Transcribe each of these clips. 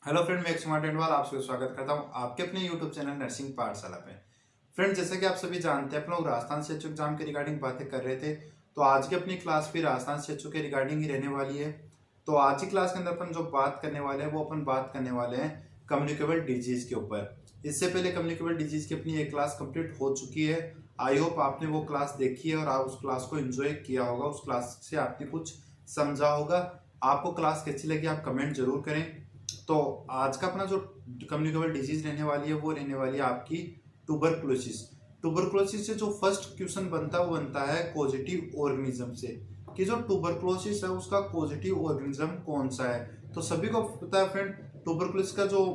Hello friend, मैं smart एंडवाल आप सभी स्वागत करता हूं आपके अपने यूट्यूब चैनल नर्सिंग पाठशाला पे। फ्रेंड, जैसे कि आप सभी जानते हैं, अपन लोग राजस्थान CHO एग्जाम के रिगार्डिंग बातें कर रहे थे। तो आज की अपनी क्लास भी राजस्थान CHO के रिगार्डिंग ही रहने वाली है। तो आज की क्लास के अंदर अपन जो बात करने वाले हैं वो अपन बात करने वाले हैं कम्युनिकेबल डिजीज के ऊपर। इससे पहले कम्युनिकेबल डिजीज की अपनी एक क्लास कंप्लीट हो चुकी है। आई होप आपने वो क्लास देखी है और आप उस क्लास को एंजॉय किया होगा, उस क्लास से आपने कुछ समझा होगा। आपको क्लास कैसी लगी आप कमेंट जरूर करें। तो आज का अपना जो कम्युनिकेबल डिजीज रहने वाली है वो रहने वाली है आपकी ट्यूबरकुलोसिस। ट्यूबरकुलोसिस से जो फर्स्ट क्वेश्चन बनता है वो बनता है पॉजिटिव ऑर्गेनिज्म से, कि जो ट्यूबरकुलोसिस है उसका पॉजिटिव ऑर्गेनिज्म कौन सा है। तो सभी को पता है फ्रेंड, ट्यूबरकुलोसिस का जो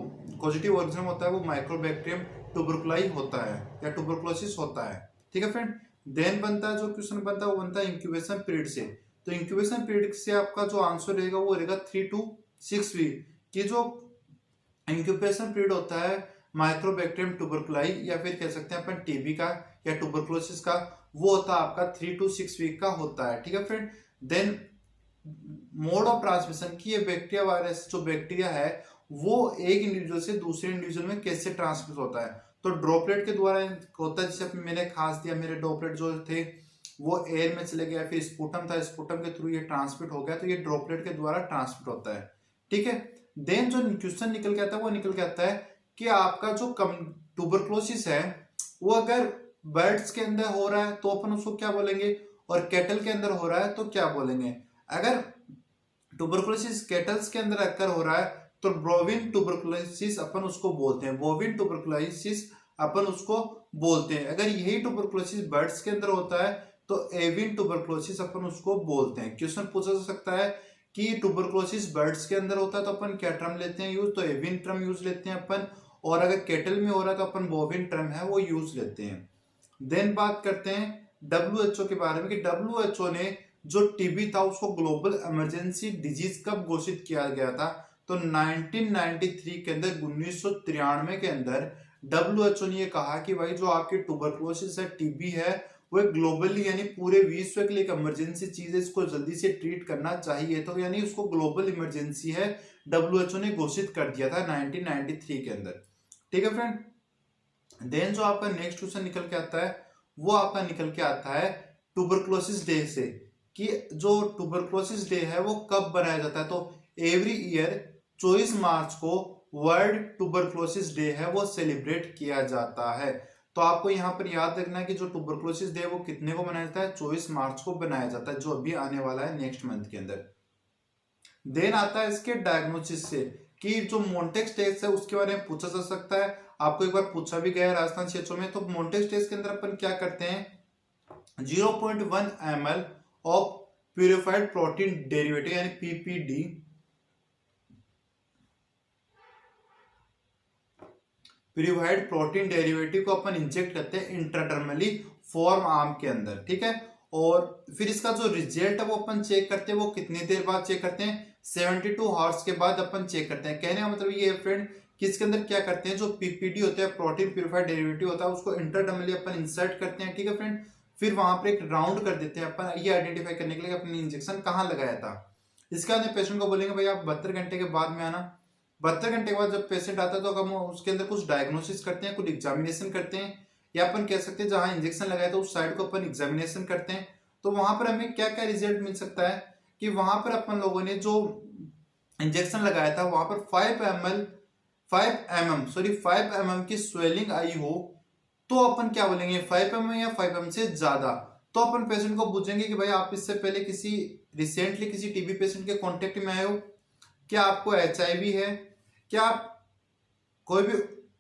पॉजिटिव ऑर्गेनिज्म होता है वो माइक्रोबैक्टीरियम ट्यूबरकुलाई होता है या ट्यूबरकुलोसिस होता है। ठीक है फ्रेंड। देन बनता है जो क्वेश्चन बनता है वो बनता है इंक्यूबेशन पीरियड से। तो इंक्यूबेशन पीरियड से आपका जो आंसर रहेगा वो रहेगा 3 to 6 वीक। कि जो इंक्यूबेशन पीरियड होता है माइक्रोबैक्टीरियम ट्यूबरकुलाई या फिर कह सकते हैं अपन टीबी का या ट्यूबरकुलोसिस का, वो होता है आपका 3 to 6 वीक का होता है। ठीक है friend. Then mode of transmission की ये बैक्टीरिया वायरस जो बैक्टीरिया है वो एक इंडिविजुअल से दूसरे इंडिविजुअल में कैसे ट्रांसमिट होता है। तो ड्रॉपलेट के द्वारा होता है, जैसे मैंने खास दिया मेरे ड्रॉपलेट जो थे वो एयर में चले गया, फिर स्पुटम था, स्पुटम के थ्रू ये ट्रांसमिट हो गया, तो ये ड्रॉपलेट के द्वारा ट्रांसमिट होता है। ठीक है। देन जो क्वेश्चन निकल के आता है वो निकल के आता है कि आपका जो ट्यूबरकुलोसिस है वो अगर बर्ड्स के अंदर हो रहा है तो अपन उसको क्या बोलेंगे, और कैटल के अंदर हो रहा है तो क्या बोलेंगे। अगर ट्यूबरकुलोसिस कैटल्स के अंदर अक्कर हो रहा है तो ब्रोविन ट्यूबरकुलोसिस अपन उसको बोलते हैं, बोविन ट्यूबरकुलोसिस अपन उसको बोलते हैं। अगर यही ट्यूबरकुलोसिस बर्ड्स के अंदर होता है तो एवियन ट्यूबरकुलोसिस अपन उसको बोलते हैं। क्वेश्चन पूछा जा सकता है कि ट्यूबरकुलोसिस बर्ड्स के अंदर होता है तो अपन क्या टर्म लेते हैं यूज, तो एवियन टर्म यूज लेते हैं अपन, और अगर कैटल में हो रहा है तो अपन बोविन टर्म है वो यूज लेते हैं। देन बात करते हैं WHO के बारे में कि WHO ने जो टीबी था उसको ग्लोबल इमरजेंसी डिजीज कब घोषित किया गया था, तो 1993 के अंदर 1993 के अंदर WHO ने ये कहा कि भाई जो आपकी ट्यूबरकुलोसिस है, टीबी है, वो ग्लोबली यानी पूरे विश्व के लिए एक इमरजेंसी चीज है, इसको जल्दी से ट्रीट करना चाहिए। तो यानी उसको ग्लोबल इमरजेंसी है, WHO ने घोषित कर दिया था 1993 के अंदर। ठीक है फ्रेंड। देन जो आपका नेक्स्ट क्वेश्चन निकल के आता है वो आपका निकल के आता है ट्यूबरकुलोसिस डे से, कि जो ट्यूबरकुलोसिस डे है वो कब बनाया जाता है। तो एवरी ईयर 24 मार्च को वर्ल्ड ट्यूबरकुलोसिस डे है वो सेलिब्रेट किया जाता है। तो आपको यहाँ पर याद रखना है कि जो ट्यूबरकुलोसिस डे वो कितने को मनाया जाता है, 24 मार्च को बनाया जाता है, जो अभी आने वाला है नेक्स्ट मंथ के अंदर। देन आता है इसके डायग्नोसिस से, कि जो मोन्टेक्स टेस्ट है उसके बारे में पूछा जा सकता है। आपको एक बार पूछा भी गया है राजस्थान CHO में। तो मोन्टेक्स टेस्ट के अंदर अपन क्या करते हैं, 0.1 ml of purified protein derivative यानी PPD, प्यूरिफाइड प्रोटीन डेरिवेटिव को अपन इंजेक्ट करते हैं इंट्राडर्मली फॉर्म आर्म के अंदर। ठीक है। और फिर इसका जो रिजल्ट है वो अपन चेक करते हैं, वो कितनी देर बाद चेक करते हैं, 72 आवर्स के बाद अपन चेक करते हैं। कहने का मतलब ये है फ्रेंड कि इसके अंदर क्या करते हैं, जो PPD होता है प्रोटीन प्यूरिफाइड डेरिवेटिव होता है उसको इंट्राडर्मली अपन इंसर्ट करते हैं। ठीक है फ्रेंड। फिर वहां पर एक राउंड कर देते हैं अपन, ये आइडेंटिफाई करने के लिए अपने इंजेक्शन कहाँ लगाया था। इसके बाद पेशेंट को बोलेंगे भाई आप 72 घंटे के बाद में आना। 72 घंटे के बाद जब पेशेंट आता है तो हम उसके अंदर कुछ डायग्नोसिस करते हैं, कुछ एग्जामिनेशन करते हैं, या अपन कह सकते हैं जहां इंजेक्शन लगाया था उस साइड को अपन एग्जामिनेशन करते हैं। तो वहां पर हमें क्या क्या रिजल्ट मिल सकता है कि वहां पर अपन लोगों ने जो इंजेक्शन लगाया था वहां पर 5 mm की स्वेलिंग आई हो तो अपन क्या बोलेंगे, 5 mm या 5 mm से ज्यादा। तो अपन पेशेंट को पूछेंगे कि भाई आप इससे पहले रिसेंटली किसी टीबी पेशेंट के कांटेक्ट में आए हो, क्या आपको HIV है, क्या आप कोई भी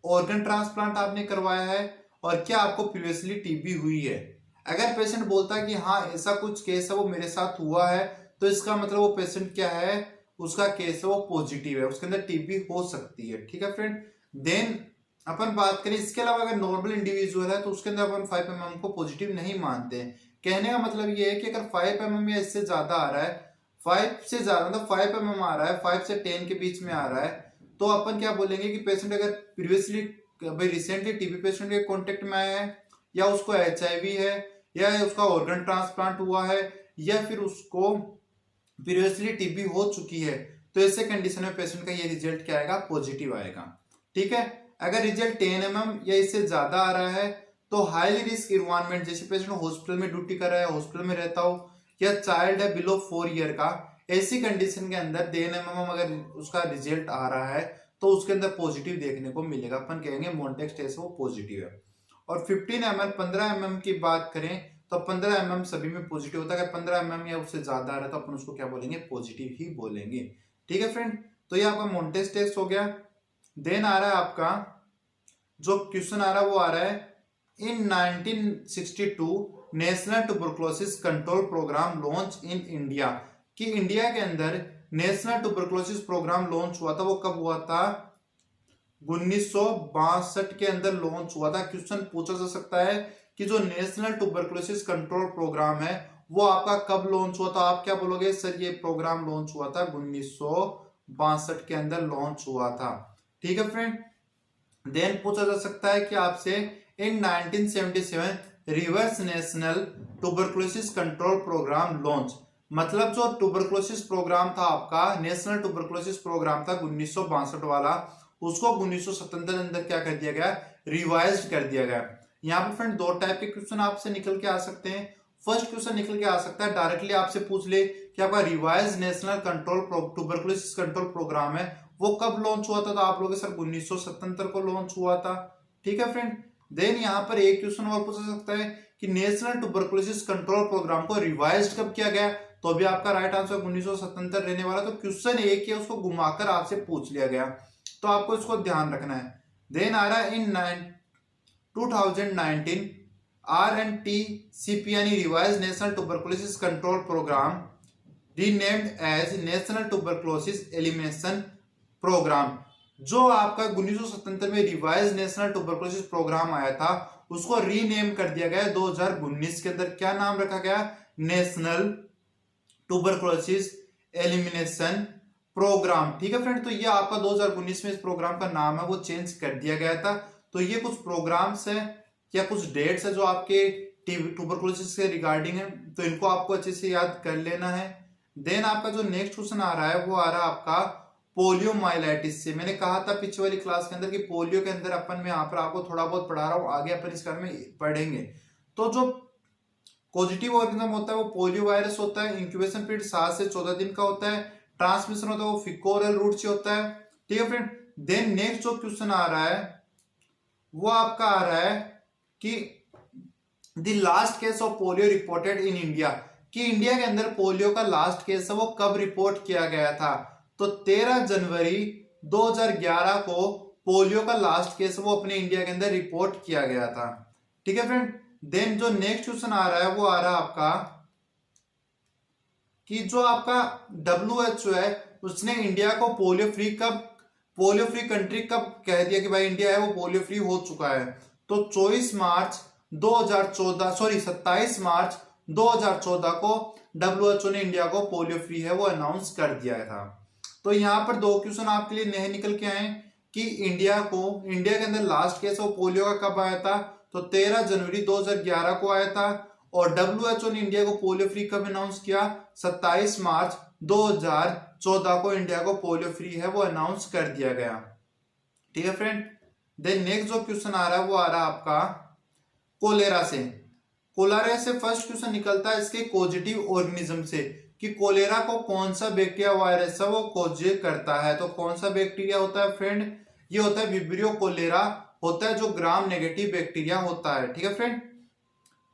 ऑर्गन ट्रांसप्लांट आपने करवाया है, और क्या आपको प्रीवियसली टीबी हुई है। अगर पेशेंट बोलता है कि हाँ ऐसा कुछ केस है वो मेरे साथ हुआ है, तो इसका मतलब वो पेशेंट क्या है, उसका केस है वो पॉजिटिव है, उसके अंदर टीबी हो सकती है। ठीक है फ्रेंड। देन अपन बात करें इसके अलावा अगर नॉर्मल इंडिविजुअल है तो उसके अंदर अपन 5 mm को पॉजिटिव नहीं मानते हैं। कहने का मतलब ये है कि अगर 5 mm या इससे ज्यादा आ रहा है, 5 से ज्यादा मतलब 5 mm आ रहा है, 5 से 10 के बीच में आ रहा है, तो अपन क्या बोलेंगे कि पेशेंट अगर प्रीवियसली भाई रिसेंटली टीबी पेशेंट के कांटेक्ट में आया है, या उसको HIV है, या उसका ऑर्गन ट्रांसप्लांट हुआ है, या फिर उसको प्रीवियसली टीबी हो चुकी है, तो ऐसे कंडीशन में पेशेंट का ये रिजल्ट क्या आएगा, पॉजिटिव आएगा। ठीक है, अगर रिजल्ट 10 mm या इससे ज्यादा आ रहा है तो हाईली रिस्क इन्वायरमेंट, जैसे पेशेंट हॉस्पिटल में ड्यूटी कर रहा है, हॉस्पिटल में रहता हो, या चाइल्ड है बिलो 4 ईयर का, ऐसी कंडीशन के अंदर 10 mm अगर उसका रिजल्ट आ रहा है तो उसके अंदर पॉजिटिव देखने को मिलेगा, अपन कहेंगे मोन्टेक्स टेस्ट वो पॉजिटिव है। और 15 mm 15 mm की बात करें तो 15 mm सभी में पॉजिटिव होता है, अगर 15 mm या उससे ज्यादा आ रहा है तो अपन उसको क्या बोलेंगे, पॉजिटिव ही बोलेंगे। ठीक है फ्रेंड, तो ये आपका मोन्टेक्स टेस्ट हो गया। देन आ रहा है आपका जो क्वेश्चन आ रहा है वो आ रहा है, in 1962 national tuberculosis control programme launch in India, कि इंडिया के अंदर नेशनल ट्यूबरकुलोसिस प्रोग्राम लॉन्च हुआ था, वो कब हुआ था, 1962 के अंदर लॉन्च हुआ था। क्वेश्चन पूछा जा सकता है कि जो नेशनल ट्यूबरकुलोसिस कंट्रोल प्रोग्राम है वो आपका कब लॉन्च हुआ था, आप क्या बोलोगे, सर ये प्रोग्राम लॉन्च हुआ था 1962 के अंदर लॉन्च हुआ था। ठीक है फ्रेंड, देन पूछा जा सकता है कि आपसे in 1977 revised national tuberculosis control programme launch, मतलब जो ट्यूबरकुलोसिस प्रोग्राम था आपका, नेशनल ट्यूबरकुलोसिस प्रोग्राम था 1962 वाला, उसको 1977 अंदर क्या कर दिया गया, रिवाइज कर दिया गया। यहाँ पे फ्रेंड दो टाइप के क्वेश्चन आपसे निकल के आ सकते हैं। फर्स्ट क्वेश्चन निकल के आ सकता है डायरेक्टली आपसे पूछ ले कि आपका revise national control tuberculosis control programme है वो कब लॉन्च हुआ था, तो आप लोग सर 1977 को लॉन्च हुआ था। ठीक है फ्रेंड, देन यहाँ पर एक क्वेश्चन और पूछा सकता है कि नेशनल ट्यूबरकुलोसिस कंट्रोल प्रोग्राम को रिवाइज कब किया गया, तो भी आपका राइट आंसर 1977 रहने वाला। तो क्वेश्चन एक ही है, उसको घुमाकर आपसे पूछ लिया गया, तो आपको इसको ध्यान रखना है। देन आ रहा है इन 2019 RNTCP यानी revise national tuberculosis control programme renamed as national tuberculosis elimination programme, जो आपका 1977 में रिवाइज नेशनल ट्यूबरकुलोसिस प्रोग्राम आया था उसको रीनेम कर दिया गया 2019 के अंदर, क्या नाम रखा गया, नेशनल ट्यूबरकुलोसिस एलिमिनेशन प्रोग्राम। ठीक है फ्रेंड, तो ये आपका 2019 में इस प्रोग्राम का नाम है वो चेंज कर दिया गया था। तो ये कुछ प्रोग्राम्स है या कुछ डेट्स है जो आपके ट्यूबरकुलोसिस से रिगार्डिंग है, तो इनको आपको अच्छे से याद कर लेना है। देन आपका जो नेक्स्ट क्वेश्चन आ रहा है वो आ रहा है आपका पोलियोमाइलाइटिस से। मैंने कहा था पिछले वाली क्लास के अंदर कि पोलियो के अंदर अपन में यहाँ पर आपको थोड़ा बहुत पढ़ा रहा हूँ, आगे अपन इस बारे में पढ़ेंगे। तो जो पॉजिटिव ऑर्गेनिज्म होता है वो पोलियो वायरस होता है, इंक्यूबेशन पीरियड 7 से 14 दिन का होता है, ट्रांसमिशन होता है वो फीको ओरल रूट से होता है। ठीक है फ्रेंड, देन नेक्स्ट जो क्वेश्चन आ रहा है वो आपका आ रहा है कि the last case of polio reported in India, कि इंडिया के अंदर पोलियो का लास्ट केस है वो कब रिपोर्ट किया गया था, तो 13 जनवरी 2011 को पोलियो का लास्ट केस वो अपने इंडिया के अंदर रिपोर्ट किया गया था। ठीक है फ्रेंड, देन जो नेक्स्ट क्वेश्चन आ रहा है वो आ रहा है आपका कि जो आपका WHO है उसने इंडिया को पोलियो फ्री कंट्री कब कह दिया कि भाई इंडिया है वो पोलियो फ्री हो चुका है, तो 27 मार्च 2014 को WHO ने इंडिया को पोलियो फ्री है वो अनाउंस कर दिया था। तो यहाँ पर दो क्वेश्चन आपके लिए नए निकल के आए कि इंडिया के अंदर लास्ट केस वो पोलियो का कब आया था, तो 13 जनवरी 2011 को आया था, और WHO ने इंडिया को पोलियो फ्री कब अनाउंस किया, 27 मार्च 2014 को इंडिया को पोलियो फ्री है वो अनाउंस कर दिया गया। ठीक है फ्रेंड, देन नेक्स्ट जो क्वेश्चन आ रहा है वो आ रहा है आपका कोलेरा से। कोलेरा से फर्स्ट क्वेश्चन निकलता है इसके पॉजिटिव ऑर्गेनिज्म से, कि कोलेरा को कौन सा बैक्टीरिया वायरस है वो कॉज करता है, तो कौन सा बैक्टीरिया होता है फ्रेंड, ये होता है विब्रियो कोलेरा होता है, जो ग्राम नेगेटिव बैक्टीरिया होता है। ठीक है फ्रेंड,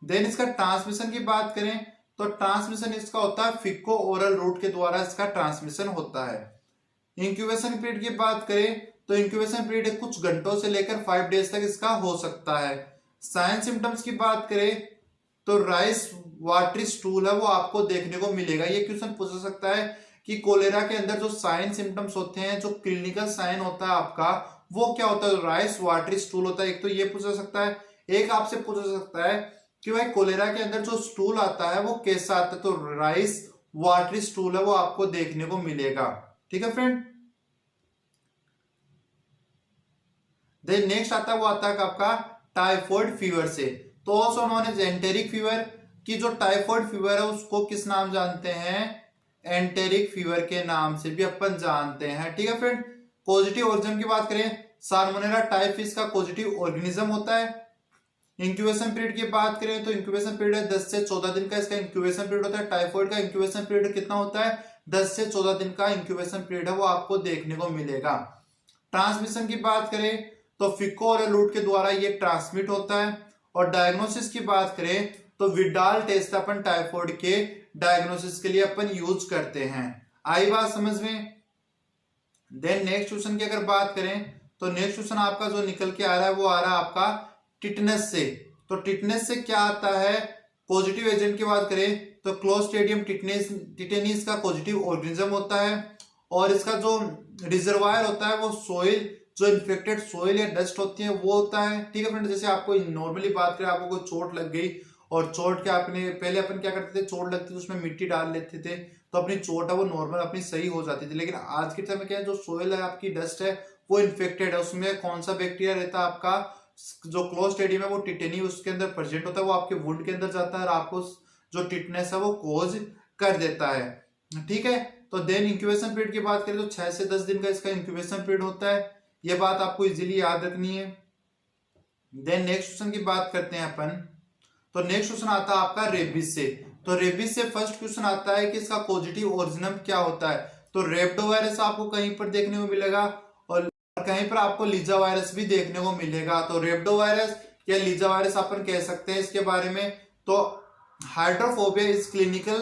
देन इसका ट्रांसमिशन की बात करें तो ट्रांसमिशन इसका होता है फीको ओरल रूट के द्वारा इसका ट्रांसमिशन होता है। इंक्यूबेशन पीरियड की बात करें तो इंक्यूबेशन पीरियड कुछ घंटों से लेकर 5 डेज तक इसका हो सकता है। साइन सिम्टम्स की बात करें तो राइस वाटरी स्टूल है वो आपको देखने को मिलेगा। ये क्वेश्चन पूछ सकता है कि कोलेरा के अंदर जो साइन सिम्टम्स होते हैं, जो क्लिनिकल साइन होता है आपका वो क्या होता है, राइस वाटरी स्टूल होता है। एक तो ये पूछा सकता है, एक आपसे पूछा सकता है कि भाई कोलेरा के अंदर जो स्टूल आता है वो कैसा आता है, तो राइस वाटरी स्टूल है वो आपको देखने को मिलेगा। ठीक है फ्रेंड, देन नेक्स्ट आता है वो आता है आपका टाइफॉइड फीवर से, तो also known as enteric fever, की जो टाइफॉइड फीवर है उसको किस नाम जानते हैं, एंटेरिक फीवर के नाम से भी अपन जानते हैं। ठीक है फ्रेंड। पॉजिटिव ऑर्गेनिज्म की बात करें, साल्मोनेला टाइफिस का पॉजिटिव ऑर्गेनिज्म होता है। इंक्यूबेशन पीरियड की बात करें तो इंक्यूबेशन पीरियड है 10 से 14 दिन का इसका इंक्यूबेशन पीरियड होता है। टाइफॉइड का इंक्यूबेशन पीरियड कितना होता है? 10 से 14 दिन का इंक्यूबेशन पीरियड है, वो आपको देखने को मिलेगा। ट्रांसमिशन की बात करें तो फिको और एलूट के द्वारा ये ट्रांसमिट होता है। और डायग्नोसिस की बात करें तो विडाल टेस्ट अपन टाइफॉइड के डायग्नोसिस के लिए अपन यूज करते हैं। आई बात समझ में? देन नेक्स्ट क्वेश्चन की अगर बात करें तो नेक्स्ट क्वेश्चन आपका जो निकल के आ रहा है वो आ रहा है आपका टिटनेस से। तो टिटनेस से क्या आता है? पॉजिटिव एजेंट की बात करें तो क्लोस्ट्रिडियम टिटेनिस का पॉजिटिव ऑर्गेनिज्म होता है। और इसका जो रिजर्वायर होता है वो सोइल, जो इन्फेक्टेड सोइल या डस्ट होती है वो होता है। ठीक है फ्रेंड। जैसे आपको नॉर्मली बात करें, आपको कोई चोट लग गई और चोट के आपने पहले अपन क्या करते थे, चोट लगती थी उसमें मिट्टी डाल लेते थे तो अपनी चोट है वो नॉर्मल अपनी सही हो जाती थी। लेकिन आज के टाइम में क्या है, जो सोइल है आपकी, डस्ट है वो इन्फेक्टेड है, उसमें कौन सा बैक्टीरिया रहता है आपका, जो क्लोस्ट्रिडियम है वो टिटेनी उसके अंदर प्रेजेंट होता है, वो आपके वुंड के अंदर जाता है और आपको जो टिटनेस है वो कोज कर देता है। ठीक है। तो देन इंक्यूबेशन पीरियड की बात करें तो 6 से 10 दिन का इसका इंक्यूबेशन पीरियड होता है। ये बात आपको इजीली याद रखनी है। देन नेक्स्ट क्वेश्चन की बात करते हैं अपन। तो नेक्स्ट क्वेश्चन आता है आपका रेबीज से। तो रेबीज से फर्स्ट क्वेश्चन आता है कि इसका पॉजिटिव ओरिजिनम क्या होता है। तो रेप्डोवायरस आपको कहीं पर देखने को मिलेगा और कहीं पर आपको लीजा वायरस भी देखने को मिलेगा। तो रेप्डोवायरस या लीजा वायरस अपन कह सकते हैं इसके बारे में। तो हाइड्रोफोबिया इज क्लिनिकल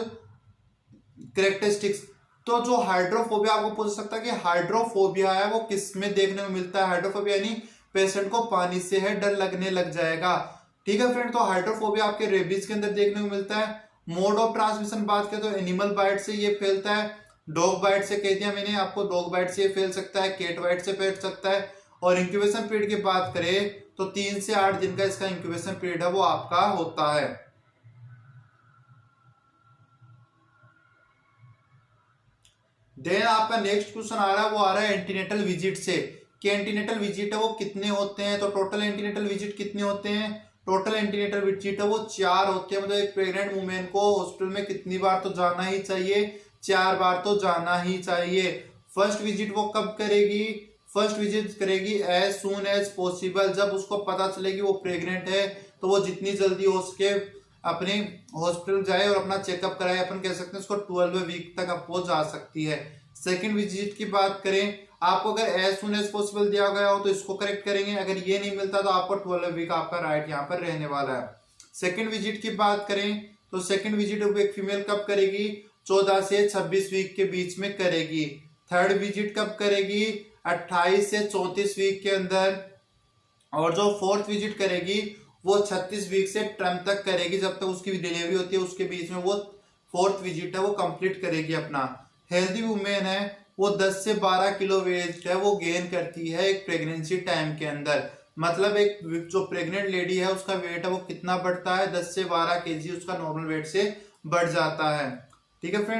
कैरेक्टरिस्टिक्स। तो जो हाइड्रोफोबिया आपको पूछ सकता है कि हाइड्रोफोबिया है वो किस में देखने को मिलता है। हाइड्रोफोबिया यानी पेशेंट को पानी से है डर लगने लग जाएगा। ठीक है फ्रेंड। तो हाइड्रोफोबिया आपके रेबीज के अंदर देखने को मिलता है। मोड ऑफ ट्रांसमिशन बात करें तो एनिमल बाइट से ये फैलता है। डॉग बाइट से कह दिया मैंने आपको, डॉग बाइट से ये फैल सकता है, कैट बाइट से फैल सकता है। और इंक्यूबेशन पीरियड की बात करें तो 3 से 8 दिन का इसका इंक्यूबेशन पीरियड है वो आपका होता है। देन आपका नेक्स्ट क्वेश्चन आ रहा है वो आ रहा है एंटीनेटल विजिट से, कि एंटीनेटल विजिट है वो कितने होते हैं। तो टोटल एंटीनेटल विजिट कितने होते हैं? टोटल एंटीनेटल विजिट है वो 4 होते हैं। मतलब एक प्रेग्नेंट वुमेन को हॉस्पिटल में कितनी बार तो जाना ही चाहिए? 4 बार तो जाना ही चाहिए। फर्स्ट विजिट वो कब करेगी? फर्स्ट विजिट करेगी एज सून एज पॉसिबल, जब उसको पता चलेगी वो प्रेग्नेंट है तो वो जितनी जल्दी हो सके अपने हॉस्पिटल जाए और अपना चेकअप कराए। अपन कह सकते हैं उसको 12 वीक तक अब वो जा सकती है। सेकंड विजिट की बात करें, आपको अगर एज सुन एज पॉसिबल दिया गया हो तो इसको करेक्ट करेंगे, अगर ये नहीं मिलता तो आपको 12 वीक आपका राइट यहाँ पर रहने वाला है। सेकंड विजिट की बात करें तो सेकंड विजिट एक फीमेल कब करेगी? 14 से 26 वीक के बीच में करेगी। थर्ड विजिट कब करेगी? 28 से 34 वीक के अंदर। और जो फोर्थ विजिट करेगी वो 36 वीक से टर्म तक करेगी, जब तक उसकी डिलीवरी होती है उसके बीच में वो फोर्थ विजिट है वो कंप्लीट करेगी अपना। हेल्दी वुमेन है वो 10 से 12 किलो वेट है वो गेन करती है एक प्रेगनेंसी टाइम के अंदर। मतलब एक जो प्रेग्नेंट लेडी है उसका वेट है वो कितना बढ़ता है? 10 से 12 केजी उसका नॉर्मल वेट से बढ़ जाता है। ठीक है फ्रेंड।